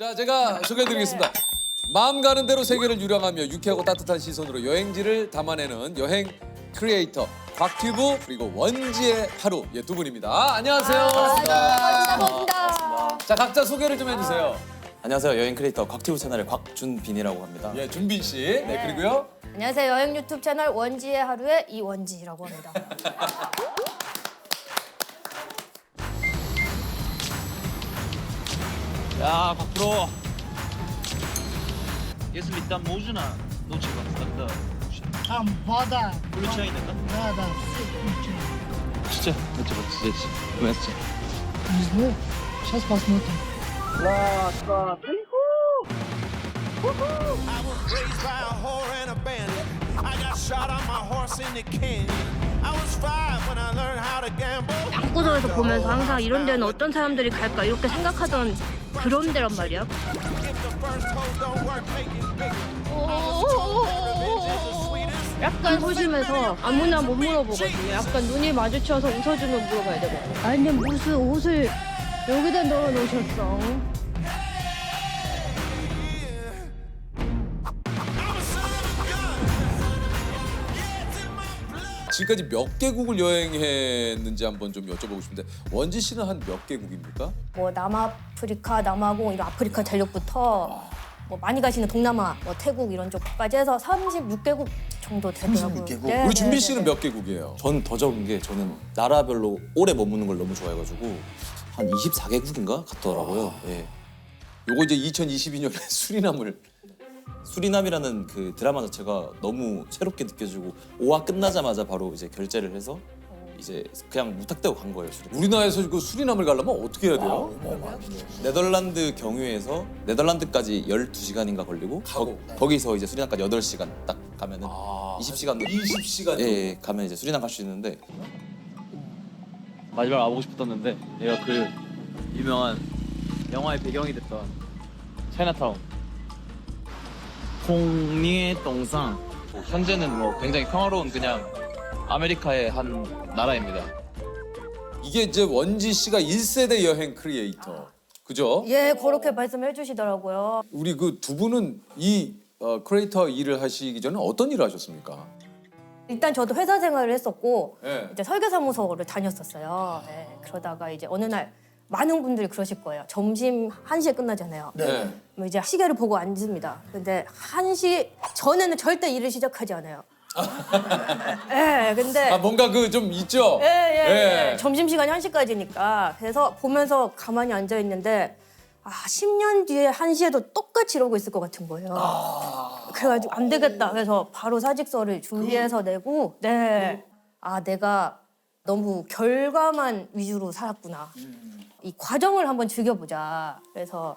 자, 제가 소개해드리겠습니다. 마음 가는 대로 세계를 유랑하며 유쾌하고 따뜻한 시선으로 여행지를 담아내는 여행 크리에이터 곽튜브 그리고 원지의 하루 두 분입니다. 안녕하세요. 반갑습니다. 자, 각자 소개를 좀 해주세요. 안녕하세요. 여행 크리에이터 곽튜브 채널의 곽준빈이라고 합니다. 예, 준빈 씨. 네, 그리고요. 안녕하세요. 여행 유튜브 채널 원지의 하루의 이원지라고 합니다. Ya Pak Bro. Если там нужно, лучше вот тогда Там вода, включай тогда. да, все включено. 진짜? Это вот здесь, вместе. Не знаю, сейчас посмотрим. I was raised by a whore and a bandit. I got shot on my horse in the canyon. I was 5 when I learned how to gamble. 방구석에서 보면서 항상 이런 데는 어떤 사람들이 갈까 이렇게 생각하던 그런 데란 말이야. If the first hoe don't work, make it bigger. 약간 소심해서 아무나 못 물어보거든요. 약간 눈이 마주쳐서 웃어주면 물어봐야 되거든요. 아니 무슨 옷을 여기다 넣어놓으셨어? 지금까지 몇 개국을 여행했는지 한번 좀 여쭤보고 싶은데 원지 씨는 한 몇 개국입니까? 뭐 남아프리카, 남아공, 이런 아프리카 대륙부터 뭐 많이 가시는 동남아, 뭐 태국 이런 쪽까지 해서 36개국 정도 되더라고요. 36개국? 네, 우리 준빈 네, 씨는 네. 몇 개국이에요? 전 더 적은 게 저는 나라별로 오래 머무는 걸 너무 좋아해가지고 한 24개국인가 갔더라고요. 예. 요거 이제 2022년에 수리남을 수리남이라는 그 드라마 자체가 너무 새롭게 느껴지고 5화 끝나자마자 바로 이제 결제를 해서 이제 그냥 무턱대고 간 거예요. 수리남. 우리나라에서 그 수리남을 가려면 어떻게 해야 돼요? 네덜란드 경유해서 네덜란드까지 12시간인가 걸리고 거기서 이제 수리남까지 8시간 딱 가면은 20시간 20시간 예, 예, 가면 이제 수리남 갈 수 있는데 마지막 와보고 싶었는데 내가 그 유명한 영화의 배경이 됐던 차이나타운 홍리의 동상 현재는 뭐 굉장히 평화로운 그냥 아메리카의 한 나라입니다. 이게 이제 원지 씨가 1세대 여행 크리에이터. 그죠? 예, 그렇게 말씀해 주시더라고요. 우리 그 두 분은 이 크리에이터 일을 하시기 전에 어떤 일을 하셨습니까? 일단 저도 회사 생활을 했었고 네. 이제 설계사무소를 다녔었어요. 네, 그러다가 이제 어느 날 많은 분들이 그러실 거예요. 점심 1시에 끝나잖아요. 네. 그럼 이제 시계를 보고 앉습니다. 근데 1시 전에는 절대 일을 시작하지 않아요. 예, 근데 아, 뭔가 그 좀 있죠? 예. 점심시간이 1시까지니까. 그래서 보면서 가만히 앉아있는데 10년 뒤에 1시에도 똑같이 이러고 있을 것 같은 거예요. 그래가지고 안 되겠다. 그래서 바로 사직서를 준비해서 내고 내가 너무 결과만 위주로 살았구나. 이 과정을 한번 즐겨보자. 그래서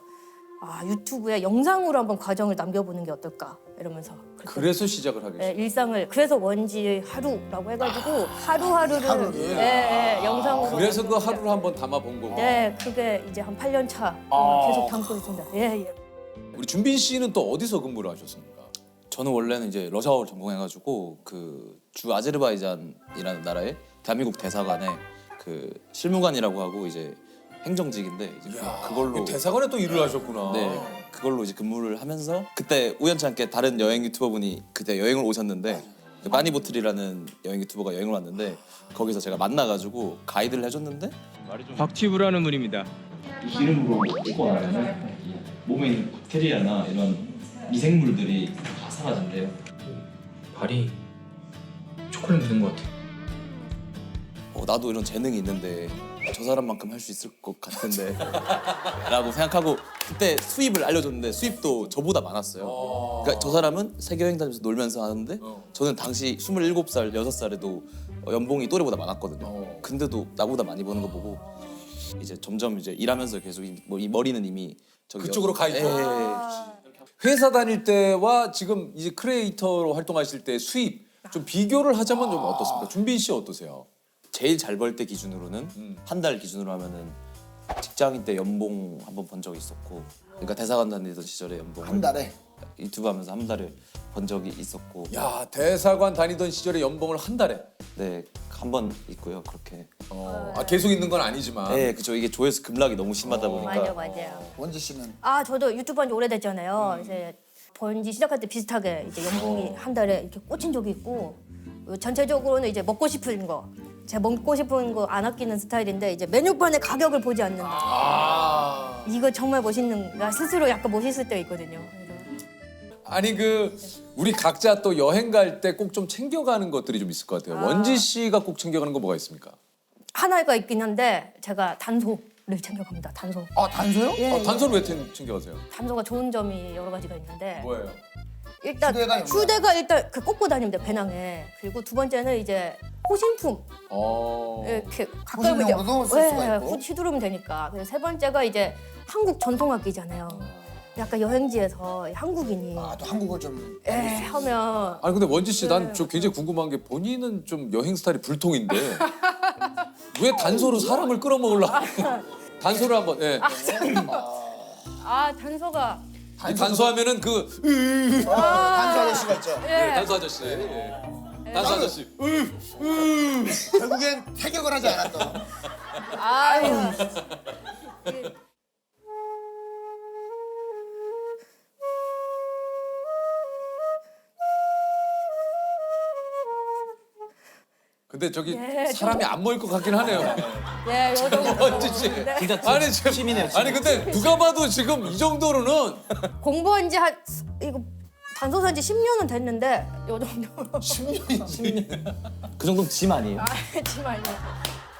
유튜브에 영상으로 한번 과정을 남겨보는 게 어떨까 이러면서 그래서 시작을 하게 됐어요. 일상을 그래서 원지 하루라고 해가지고 하루하루를 영상으로 그래서 그 남겨보자. 하루를 한번 담아본 거고. 네, 그게 이제 한 8년 차 계속 담고 있습니다. 예. 우리 준빈 씨는 또 어디서 근무를 하셨습니까? 저는 원래는 이제 러시아어를 전공해가지고 그 주 아제르바이잔이라는 나라의 대한민국 대사관에 그 실무관이라고 하고 이제 행정직인데 이제 그걸로 대사관에 또 일을 하셨구나. 네 그걸로 이제 근무를 하면서 그때 우연치 않게 다른 여행 유튜버 분이 그때 여행을 오셨는데 그 빠니보틀이라는 여행 유튜버가 여행을 왔는데 거기서 제가 만나가지고 가이드를 해줬는데 곽튜브라는 분입니다. 이 기름으로 뜯고 나면 몸에 있는 박테리아나 이런 미생물들이 다 사라진대요. 발이 초콜릿 묻은 것 같아. 나도 이런 재능이 있는데 저 사람만큼 할 수 있을 것 같은데 라고 생각하고 그때 수입을 알려줬는데 수입도 저보다 많았어요. 그러니까 저 사람은 세계 여행 다니면서 놀면서 하는데 저는 당시 27살, 6살에도 연봉이 또래보다 많았거든요. 근데도 나보다 많이 버는 거 보고 이제 점점 이제 일하면서 계속 이 머리는 이미 저기 그쪽으로 가 있고. 예. 회사 다닐 때와 지금 이제 크리에이터로 활동하실 때 수입 좀 비교를 하자면 좀 어떻습니까? 준빈 씨 어떠세요? 제일 잘 벌 때 기준으로는 한 달 기준으로 하면은 직장인 때 연봉 한 번 번 적이 있었고 그러니까 대사관 다니던 시절에 연봉을 한 달에? 유튜브 하면서 한 달에 번 적이 있었고 야, 대사관 다니던 시절에 연봉을 한 달에. 네, 한 번 있고요. 그렇게. 계속 있는 건 아니지만. 네, 그죠. 이게 조회수 급락이 너무 심하다 보니까. 맞아요. 원지 씨는? 아 저도 유튜브 한 지 오래됐잖아요. 이제 번지 시작할 때 비슷하게 이제 연봉이 한 달에 이렇게 꽂힌 적이 있고 전체적으로는 이제 먹고 싶은 거, 제가 먹고 싶은 거 안 아끼는 스타일인데 이제 메뉴판의 가격을 보지 않는다. 이거 정말 멋있는가 스스로 약간 멋있을 때가 있거든요. 그래서 아니 그 우리 각자 또 여행 갈 때 꼭 좀 챙겨가는 것들이 좀 있을 것 같아요. 원지 씨가 꼭 챙겨가는 거 뭐가 있습니까? 하나가 있긴 한데 제가 단소를 챙겨갑니다. 단소. 아 단소요? 예, 단소를 왜 챙겨가세요? 단소가 좋은 점이 여러 가지가 있는데 뭐예요? 일단 휴대가 있나요? 휴대가 일단 그 꽂고 다니면 돼 배낭에. 그리고 두 번째는 이제 호신품 이렇게 가까이 호신용으로도 쓸 수가 있고. 휘두르면 되니까. 그리고 세 번째가 이제 한국 전통악기잖아요. 약간 여행지에서 한국인이 아 또 한국어 좀. 하면 아니 근데 원지 씨 난 저 굉장히 궁금한 게 본인은 좀 여행 스타일이 불통인데 왜 단소로 사람을 끌어모으려고 단소를 한번 예. 단소가 단소하면은 그 단소 아저씨가 있죠. 단소 아저씨 단소 아저씨 결국엔 태격을 하지 않았던. 아유. 근데 저기 사람이 안 모일 것 같긴 하네요. 네, 요 정도. 원지 씨. 진짜 아니 지금 취미네요. 아니 근데 누가 봐도 지금 이 정도로는 공부한 지 한 이거 단소 산지 10년은 됐는데 요 정도. 10년. 그 정도면 짐 아니에요? 잠시만요.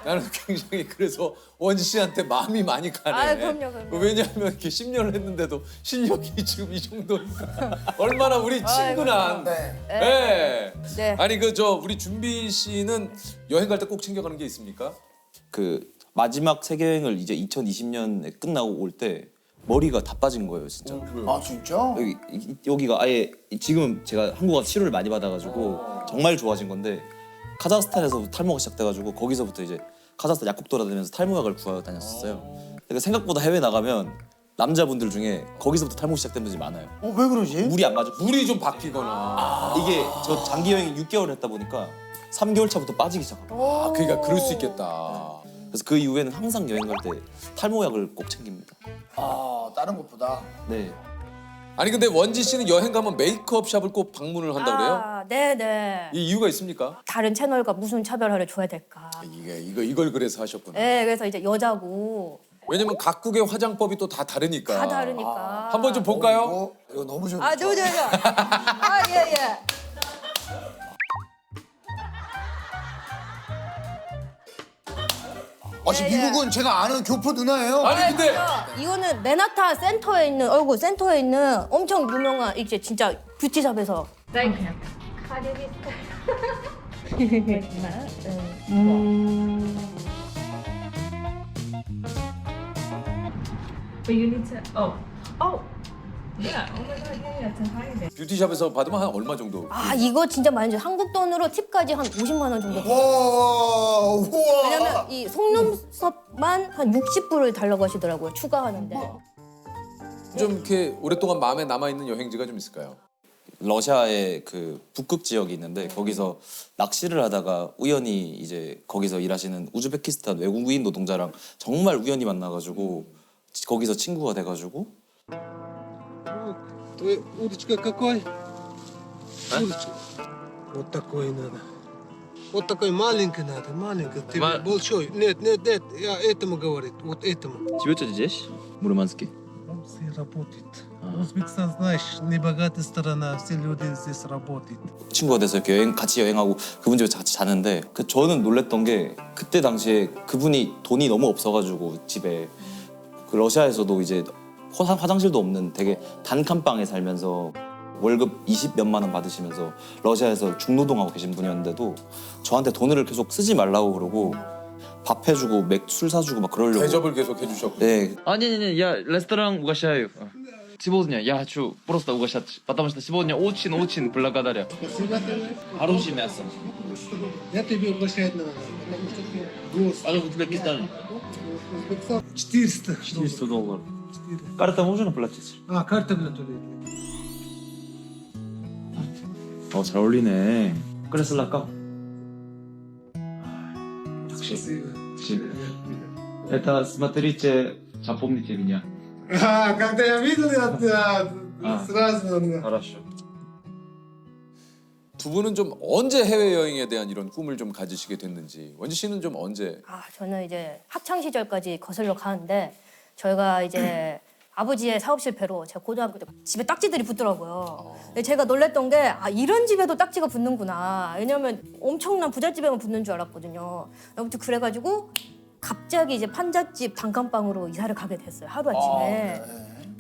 나는 굉장히 그래서 원지 씨한테 마음이 많이 가네. 그럼요. 왜냐하면 이렇게 10년을 했는데도 실력이 지금 이 정도니까 얼마나 우리 친근한. 네. 네. 네. 아니 그 저 우리 준비 씨는 여행 갈 때 꼭 챙겨가는 게 있습니까? 그 마지막 세계 여행을 이제 2020년에 끝나고 올 때 머리가 다 빠진 거예요, 진짜. 아 진짜? 여기가 아예 지금 제가 한국 와서 치료를 많이 받아가지고 정말 좋아진 건데 카자흐스탄에서 탈모가 시작돼가지고 거기서부터 이제 카자흐스탄 약국 돌아다니면서 탈모약을 구하러 다녔었어요. 그러니까 생각보다 해외 나가면 남자분들 중에 거기서부터 탈모 시작된 분들이 많아요. 왜 그러지? 물이 안 맞아. 물이 좀 바뀌거나. 이게 저 장기 여행 6개월 했다 보니까 3개월 차부터 빠지기 시작하고. 그러니까 그럴 수 있겠다. 그래서 그 이후에는 항상 여행 갈 때 탈모약을 꼭 챙깁니다. 아 다른 것보다. 네. 아니 근데 원지 씨는 여행 가면 메이크업 샵을 꼭 방문을 한다 그래요? 네네. 이 이유가 있습니까? 다른 채널과 무슨 차별화를 줘야 될까? 이걸 그래서 하셨구나. 네, 그래서 이제 여자고 왜냐면 각국의 화장법이 또 다 다르니까. 다 다르니까. 한번 좀 볼까요? 이거 너무 좋죠. 좋죠. 예. 지금 미국은 제가 아는 교포 누나예요. 아니 근데 이거는 맨하탄 센터에 있는 센터에 있는 엄청 유명한 이제 진짜 뷰티샵에서. 뷰티샵에서 받으면 한 얼마 정도? 이거 진짜 많이 줘. 한국 돈으로 팁까지 한 50만 원 정도. 우와. 왜냐면 이 속눈썹만 한 60불을 달라고 하시더라고요. 추가하는데. 좀 이렇게 오랫동안 마음에 남아 있는 여행지가 좀 있을까요? 러시아의 그 북극 지역이 있는데 거기서 낚시를 하다가 우연히 이제 거기서 일하시는 우즈베키스탄 외국인 노동자랑 정말 우연히 만나가지고 거기서 친구가 돼가지고. Твой удочка какой? Удочка. Вот такой надо. Вот такой маленький надо, маленький. Ты большой. Нет, я этому говорит, вот этому. Живете здесь? Мурманске? Все работает. Узбекистан, знаешь, небогатая страна, все люди здесь работают. 친구가 돼서 이렇게 같이 여행하고 그분 집에 같이 자는데 저는 놀랬던 게 그때 당시에 그분이 돈이 너무 없어가지고 집에 그 러시아에서도 이제 화장실도 없는 되게 단칸방에 살면서 월급 20몇만 원 받으시면서 러시아에서 중노동하고 계신 분이었는데도 저한테 돈을 계속 쓰지 말라고 그러고 밥 해주고 술 사주고 막 그러려고. 대접을 계속 해주셨고. 네. Не, я ресторан угощаю. Сегодня я хочу просто угощать, потому что сегодня очень благодарю. Хорошее мясо. Я тебе угощать надо, потому что ты гость. А в Узбекистане? Узбекистан 400 $400. Карта можно платить? А, карта готовит. 잘 어울리네. 그래서 락까. Это смотрите, запомните меня. А, когда я видел, я сразу... хорошо. 두 분은 좀 언제 해외 여행에 대한 이런 꿈을 좀 가지시게 됐는지 원지 씨는 좀 언제? 저는 이제 학창 시절까지 거슬러 가는데 저희가 이제 아버지의 사업 실패로 제가 고등학교 때 집에 딱지들이 붙더라고요. 근데 제가 놀랬던 게 이런 집에도 딱지가 붙는구나. 왜냐면 엄청난 부잣집에만 붙는 줄 알았거든요. 아무튼 그래가지고 갑자기 이제 판잣집 단칸방으로 이사를 가게 됐어요. 하루아침에.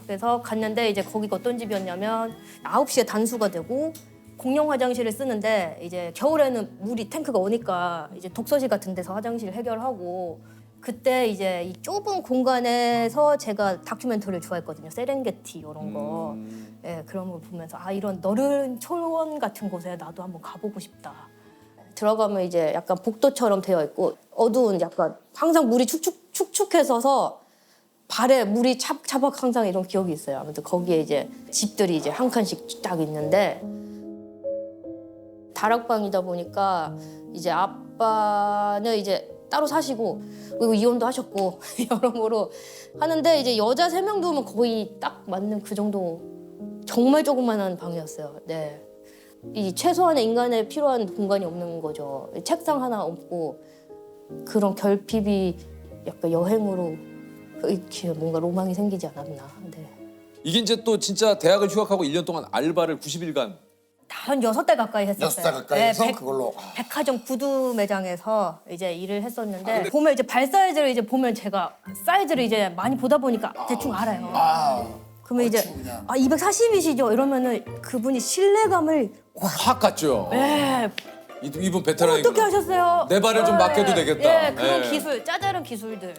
그래서 갔는데 이제 거기가 어떤 집이었냐면 9시에 단수가 되고 공용 화장실을 쓰는데 이제 겨울에는 물이 탱크가 오니까 이제 독서실 같은 데서 화장실 해결하고 그때 이제 이 좁은 공간에서 제가 다큐멘터리를 좋아했거든요. 세렝게티 이런 거. 예, 그런 걸 보면서 이런 너른 초원 같은 곳에 나도 한번 가보고 싶다. 들어가면 이제 약간 복도처럼 되어 있고 어두운 약간 항상 물이 축축해서서 발에 물이 차박 항상 이런 기억이 있어요. 아무튼 거기에 이제 집들이 이제 한 칸씩 딱 있는데 다락방이다 보니까 이제 아빠는 이제 따로 사시고 그리고 이혼도 하셨고 여러모로 하는데 이제 여자 3명 두면 거의 딱 맞는 그 정도 정말 조그만한 방이었어요. 네. 이 최소한의 인간에 필요한 공간이 없는 거죠. 책상 하나 없고 그런 결핍이 약간 여행으로 이렇게 뭔가 로망이 생기지 않았나. 네. 이게 이제 또 진짜 대학을 휴학하고 1년 동안 알바를 90일간 한 6달 가까이 했었어요. 6달 가까이 해서 네, 그걸로. 백화점 구두 매장에서 이제 일을 했었는데 보면 이제 발 사이즈를 이제 보면 제가 사이즈를 이제 많이 보다 보니까 대충 알아요. 그러면 이제 그냥. 240이시죠? 이러면은 그분이 신뢰감을 확 갔죠. 네. 이분 베테랑이구나. 어떻게 하셨어요? 내 발을 좀 맡겨도 되겠다. 예, 그런 예. 기술, 짜잘한 기술들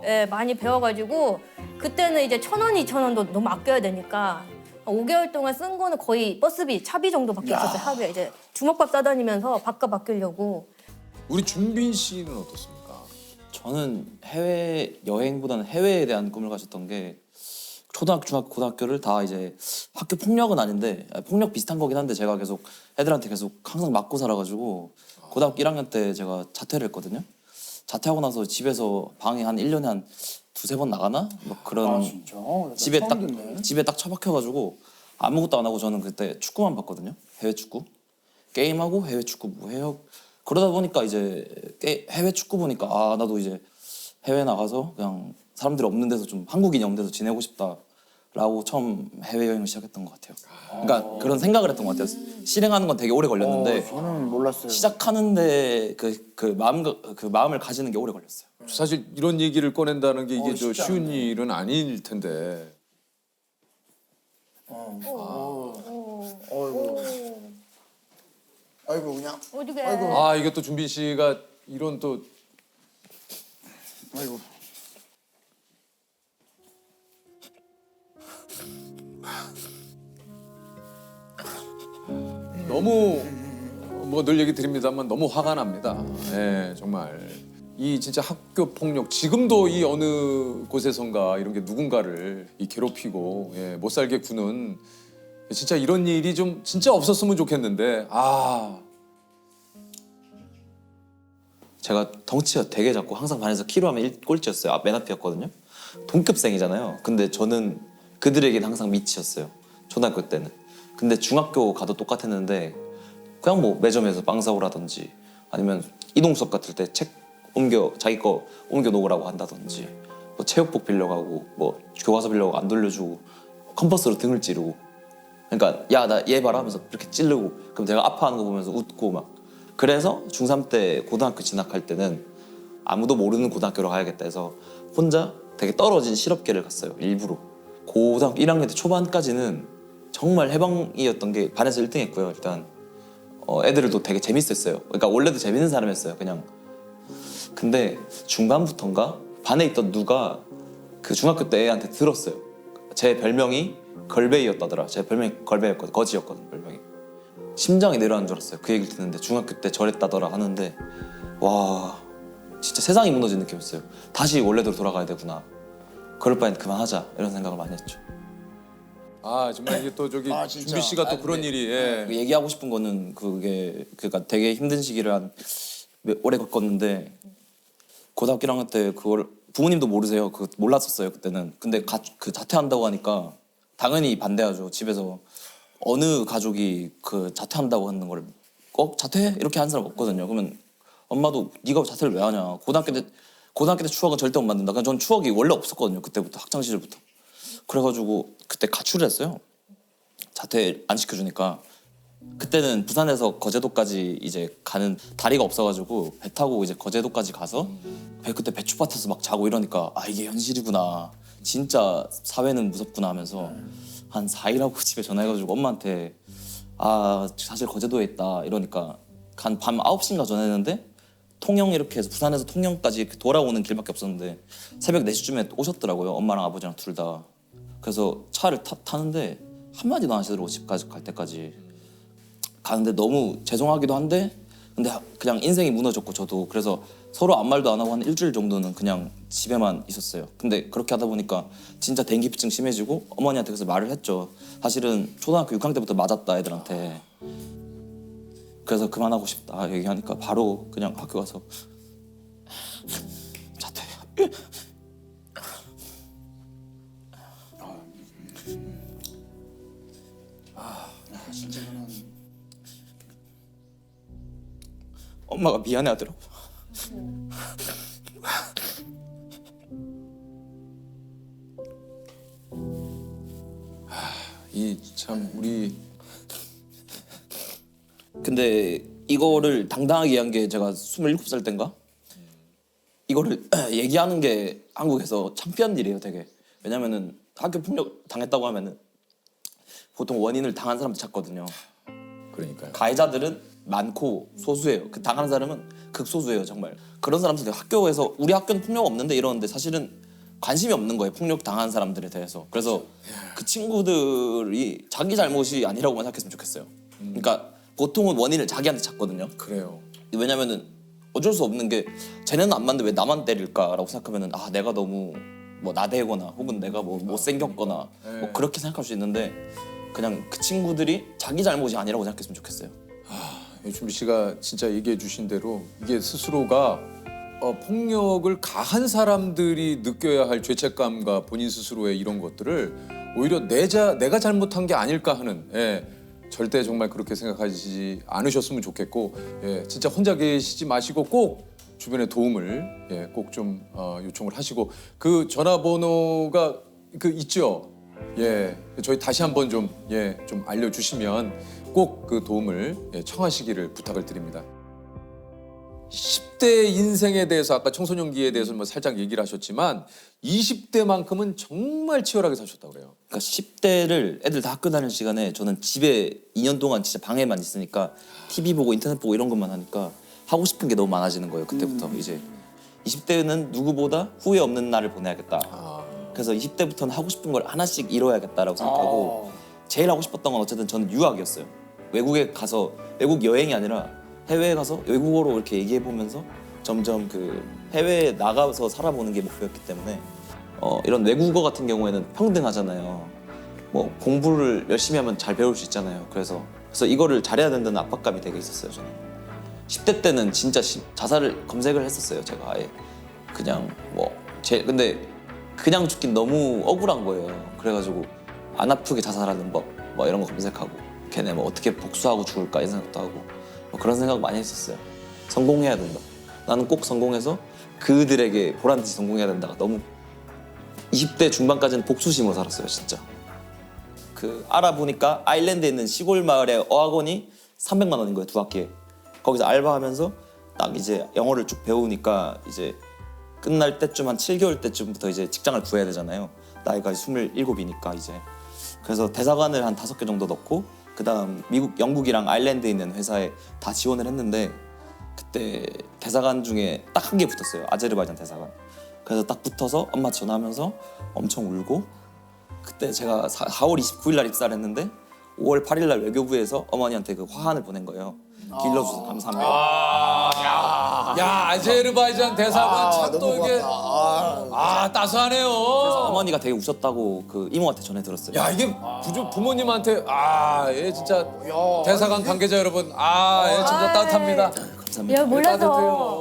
예, 많이 배워가지고 그때는 이제 1,000원, 2,000원도 너무 아껴야 되니까 5개월 동안 쓴 거는 거의 버스비, 차비 정도밖에 없었어요. 하루에 이제 주먹밥 싸다니면서 밥값 아끼려고. 우리 준빈 씨는 어떻습니까? 저는 해외 여행보다는 해외에 대한 꿈을 가졌던 게 초등학교, 중학교, 고등학교를 다 이제 학교 폭력은 아닌데 폭력 비슷한 거긴 한데 제가 계속 애들한테 계속 항상 맞고 살아가지고 고등학교 1학년 때 제가 자퇴를 했거든요. 자퇴하고 나서 집에서 방에 한 1년에 한 2-3번 나가나? 막 그런 진짜? 집에 딱 처박혀가지고 아무것도 안 하고 저는 그때 축구만 봤거든요. 해외 축구. 게임하고 해외 축구 뭐 해요. 그러다 보니까 이제 해외 축구 보니까 나도 이제 해외 나가서 그냥 사람들이 없는 데서 좀 한국인이 없는 데서 지내고 싶다라고 처음 해외여행을 시작했던 것 같아요. 그러니까 그런 생각을 했던 것 같아요. 실행하는 건 되게 오래 걸렸는데 저는 몰랐어요. 시작하는데 그 마음을 가지는 게 오래 걸렸어요. 사실 이런 얘기를 꺼낸다는 게 이게 저 쉽지 쉬운 않네. 일은 아닐 텐데. 아이고 그냥. 어떻게? 이게 또 준빈 씨가 이런 또 아이고. 너무 뭐 늘 얘기 드립니다만 너무 화가 납니다. 예, 정말 이 진짜 학교 폭력 지금도 이 어느 곳에선가 이런 게 누군가를 괴롭히고 못 살게 구는 진짜 이런 일이 좀 진짜 없었으면 좋겠는데 제가 덩치가 되게 작고 항상 반에서 키로하면 꼴찌였어요. 맨 앞이었거든요. 동급생이잖아요. 근데 저는 그들에게는 항상 미치였어요. 초등학교 때는. 근데 중학교 가도 똑같았는데 그냥 뭐 매점에서 빵 사오라든지 아니면 이동 수업 같을 때 책 자기 거 옮겨 놓으라고 한다든지 뭐 체육복 빌려가고 뭐 교과서 빌려가고 안 돌려주고 컴퍼스로 등을 찌르고 그러니까 야 나 얘 봐라 하면서 이렇게 찌르고 그럼 제가 아파하는 거 보면서 웃고 막 그래서 중3 때 고등학교 진학할 때는 아무도 모르는 고등학교로 가야겠다 해서 혼자 되게 떨어진 실업계를 갔어요. 일부러. 고등학교 1학년 때 초반까지는 정말 해방이었던 게 반에서 1등 했고요. 일단 애들도 되게 재밌었어요. 그러니까 원래도 재밌는 사람이었어요. 그냥. 근데 중반부터인가 반에 있던 누가 그 중학교 때 애한테 들었어요. 제 별명이 걸베이였다더라. 제 별명이 걸베였거든. 거지였거든 별명이. 심장이 내려앉는 줄 알았어요. 그 얘기를 듣는데 중학교 때 저랬다더라 하는데 와 진짜 세상이 무너진 느낌이었어요. 다시 원래대로 돌아가야 되구나. 그럴 바엔 그만하자 이런 생각을 많이 했죠. 아 정말 이게 또 저기 아, 진짜. 준비 씨가 또 그런 일이 예. 얘기하고 싶은 거는 그게 그러니까 되게 힘든 시기를 한 오래 겪었는데 고등학교 1학년 때 그걸 부모님도 모르세요. 그 몰랐었어요 그때는. 근데 그 자퇴한다고 하니까 당연히 반대하죠. 집에서 어느 가족이 그 자퇴한다고 하는 걸 자퇴해? 이렇게 하는 사람 없거든요. 그러면 엄마도 네가 자퇴를 왜 하냐. 고등학교 때 추억은 절대 못 만든다. 그냥 전 추억이 원래 없었거든요. 그때부터 학창 시절부터. 그래가지고 그때 가출을 했어요. 자퇴 안 시켜주니까. 그때는 부산에서 거제도까지 이제 가는 다리가 없어가지고 배 타고 이제 거제도까지 가서 그때 배추밭에서 막 자고 이러니까 아 이게 현실이구나. 진짜 사회는 무섭구나 하면서 한 4일하고 집에 전화해가지고 엄마한테 아 사실 거제도에 있다 이러니까 한 밤 9시인가 전화했는데 통영 이렇게 해서 부산에서 통영까지 돌아오는 길밖에 없었는데 새벽 4시쯤에 오셨더라고요. 엄마랑 아버지랑 둘 다. 그래서 차를 타는데 한마디도 안 하시더라고. 집까지 갈 때까지. 가는데 너무 죄송하기도 한데 근데 그냥 인생이 무너졌고 저도 그래서 서로 아무 말도 안 하고 한 일주일 정도는 그냥 집에만 있었어요. 근데 그렇게 하다 보니까 진짜 dengu피증 심해지고 어머니한테 그래서 말을 했죠. 사실은 초등학교 6학년 때부터 맞았다 애들한테. 그래서 그만하고 싶다 얘기하니까 바로 그냥 학교 가서 자퇴. 진짜 그는 엄마가 미안해하더라고. 이 참 우리 근데 이거를 당당하게 얘기한 게 제가 27살 땐가? 이거를 얘기하는 게 한국에서 창피한 일이에요 되게. 왜냐면은 학교 폭력 당했다고 하면은 보통 원인을 당한 사람도 찾거든요. 그러니까요. 가해자들은 많고 소수예요. 그 당하는 사람은 극소수예요 정말. 그런 사람들 학교에서 우리 학교는 폭력 없는데 이러는데 사실은 관심이 없는 거예요. 폭력 당한 사람들에 대해서. 그래서 그 친구들이 자기 잘못이 아니라고만 생각했으면 좋겠어요. 그러니까 보통은 원인을 자기한테 찾거든요. 그래요. 왜냐면은 어쩔 수 없는 게 쟤네는 안 맞는데 왜 나만 때릴까라고 생각하면은 아 내가 너무 뭐 나대거나 혹은 내가 뭐 못생겼거나 뭐 그렇게 생각할 수 있는데 그냥 그 친구들이 자기 잘못이 아니라고 생각했으면 좋겠어요. 준비 씨가 진짜 얘기해 주신 대로 이게 스스로가 폭력을 가한 사람들이 느껴야 할 죄책감과 본인 스스로의 이런 것들을 오히려 내가 잘못한 게 아닐까 하는 절대 정말 그렇게 생각하지 않으셨으면 좋겠고 진짜 혼자 계시지 마시고 꼭 주변의 도움을 꼭 좀 요청을 하시고 그 전화번호가 그 있죠. 저희 다시 한번 좀 알려주시면 꼭 그 도움을 청하시기를 부탁을 드립니다. 10대 인생에 대해서 아까 청소년기에 대해서 뭐 살짝 얘기를 하셨지만 20대만큼은 정말 치열하게 사셨다고 그래요. 그러니까 10대를 애들 다 학교 다닐 시간에 저는 집에 2년 동안 진짜 방에만 있으니까 TV 보고 인터넷 보고 이런 것만 하니까 하고 싶은 게 너무 많아지는 거예요. 그때부터 이제 20대는 누구보다 후회 없는 날을 보내야겠다. 그래서 20대부터는 하고 싶은 걸 하나씩 이뤄야겠다라고 생각하고 제일 하고 싶었던 건 어쨌든 저는 유학이었어요. 외국에 가서 외국 여행이 아니라 해외에 가서 외국어로 이렇게 얘기해 보면서 점점 그 해외에 나가서 살아보는 게 목표였기 때문에 이런 외국어 같은 경우에는 평등하잖아요. 뭐 공부를 열심히 하면 잘 배울 수 있잖아요. 그래서 이거를 잘해야 된다는 압박감이 되게 있었어요. 저는 10대 때는 진짜 자살을 검색을 했었어요. 제가 아예 그냥 근데 그냥 죽긴 너무 억울한 거예요. 그래가지고 안 아프게 자살하는 법 뭐 이런 거 검색하고 걔네 뭐 어떻게 복수하고 죽을까 이런 생각도 하고 뭐 그런 생각 많이 했었어요. 성공해야 된다. 나는 꼭 성공해서 그들에게 보란듯이 성공해야 된다가 너무 20대 중반까지는 복수심으로 살았어요. 진짜. 그 알아보니까 아일랜드에 있는 시골 마을의 어학원이 300만 원인 거예요. 2학기에. 거기서 알바하면서 딱 이제 영어를 쭉 배우니까 이제 끝날 때쯤 한 7개월 때쯤부터 이제 직장을 구해야 되잖아요. 나이가 27이니까 이제. 그래서 대사관을 한 5개 정도 넣고 그다음 미국, 영국이랑 아일랜드에 있는 회사에 다 지원을 했는데 그때 대사관 중에 딱 한 개 붙었어요. 아제르바이잔 대사관. 그래서 딱 붙어서 엄마 전화하면서 엄청 울고 그때 제가 4월 29일 날 입사를 했는데 5월 8일 날 외교부에서 어머니한테 그 화환을 보낸 거예요. 길러주셔서 감사합니다. 야 아제르바이잔 대사관 참 또 너무 이게 고맙다. 따스하네요. 어머니가 되게 우셨다고 그 이모한테 전해 들었어요. 야 이게 부모님한테 예 진짜 대사관 관계자 여러분 예 진짜 따뜻합니다. 감사합니다. 야 몰라서 따뜻해요.